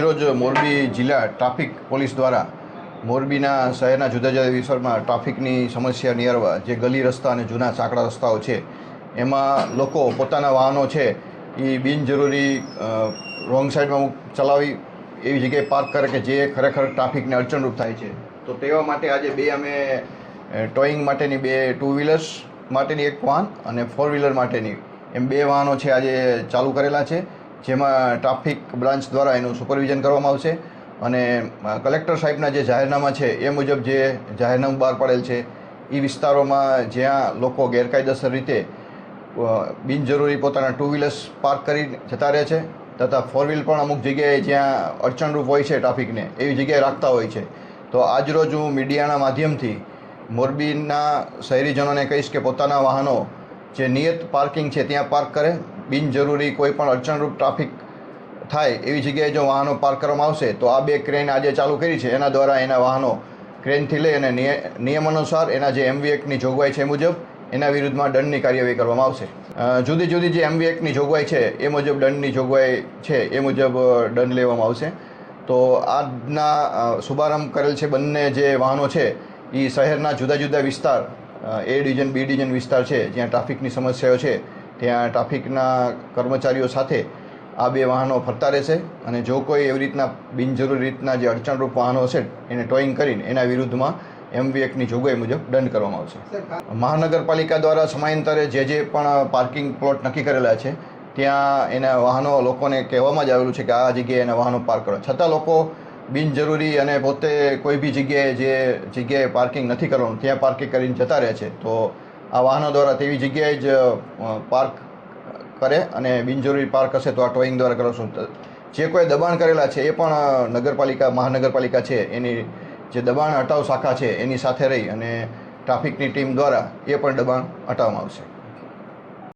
આજરોજ મોરબી જિલ્લા traffic police દ્વારા મોરબીના શહેરના જુદા જુદા વિસ્તારમાં ટ્રાફિકની સમસ્યા નિવારવા જે ગલી રસ્તા અને જૂના સાંકડા રસ્તાઓ છે એમાં લોકો પોતાના વાહનો છે એ બિનજરૂરી રોંગ સાઈડમાં ચલાવી એવી જગ્યાએ પાર્ક કરે કે જે ખરેખર ટ્રાફિકને અડચણરૂપ થાય છે. તો તેવા માટે આજે અમે ટોઈંગ માટેની 2 ટુ વ્હીલર્સ માટેની એક વાહન અને 4 વ્હીલર માટેની એમ 2 વાહનો છે આજે ચાલુ કરેલા છે, જેમાં ટ્રાફિક બ્રાન્ચ દ્વારા એનું સુપરવિઝન કરવામાં આવશે અને કલેક્ટર સાહેબના જે જાહેરનામા છે એ મુજબ જે જાહેરનામું બહાર પડેલ છે એ વિસ્તારોમાં જ્યાં લોકો ગેરકાયદેસર રીતે બિનજરૂરી પોતાના ટુ વ્હીલર્સ પાર્ક કરી જતા રહે છે તથા 4 વ્હીલ પણ અમુક જગ્યાએ જ્યાં અડચણરૂપ હોય છે ટ્રાફિકને એવી જગ્યાએ રાખતા હોય છે. તો આજરોજ હું મીડિયાના માધ્યમથી મોરબીના શહેરીજનોને કહીશ કે પોતાના વાહનો જે નિયત પાર્કિંગ છે ત્યાં પાર્ક કરે. બિનજરૂરી કોઈ પણ અડચણરૂપ ટ્રાફિક થાય એવી જગ્યાએ જો વાહનો પાર્ક કરવામાં આવશે તો આ 2 ક્રેન આજે ચાલુ કરી છે એના દ્વારા એના વાહનો ક્રેનથી લઈ અને નિયમ અનુસાર એના જે MV એક્ટની જોગવાઈ છે એ મુજબ એના વિરુદ્ધમાં દંડની કાર્યવાહી કરવામાં આવશે. જુદી જુદી જે MV એક્ટની જોગવાઈ છે એ મુજબ દંડની જોગવાઈ છે એ મુજબ દંડ લેવામાં આવશે. તો આજના શુભારંભ કરેલ છે બંને જે વાહનો છે એ શહેરના જુદા જુદા વિસ્તાર A ડિવિઝન B ડિવિઝન વિસ્તાર છે જ્યાં ટ્રાફિકની સમસ્યાઓ છે ત્યાં ટ્રાફિકના કર્મચારીઓ સાથે આ 2 વાહનો ફરતા રહેશે અને જો કોઈ એવી રીતના બિનજરૂરી રીતના જે અડચણરૂપ વાહનો હશે એને ટોઈંગ કરીને એના વિરુદ્ધમાં MV એક્ટની જોગવાઈ મુજબ દંડ કરવામાં આવશે. મહાનગરપાલિકા દ્વારા સમયાંતરે જે પણ પાર્કિંગ પ્લોટ નક્કી કરેલા છે ત્યાં એના વાહનો લોકોને કહેવામાં જ આવેલું છે કે આ જગ્યાએ એના વાહનો પાર્ક કરો, છતાં લોકો બિનજરૂરી અને પોતે કોઈ બી જગ્યાએ જે જગ્યાએ પાર્કિંગ નથી કરવાનું ત્યાં પાર્કિંગ કરીને જતા રહે છે. તો આ વાહનો દ્વારા તેવી જગ્યાએ જ પાર્ક કરે અને બિનજરૂરી પાર્ક હશે તો આ ટોઈંગ દ્વારા કરશું. જે કોઈ દબાણ કરેલા છે એ પણ મહાનગરપાલિકા છે એની જે દબાણ હટાવ શાખા છે એની સાથે રહી અને ટ્રાફિકની ટીમ દ્વારા એ પણ દબાણ હટાવવામાં આવશે.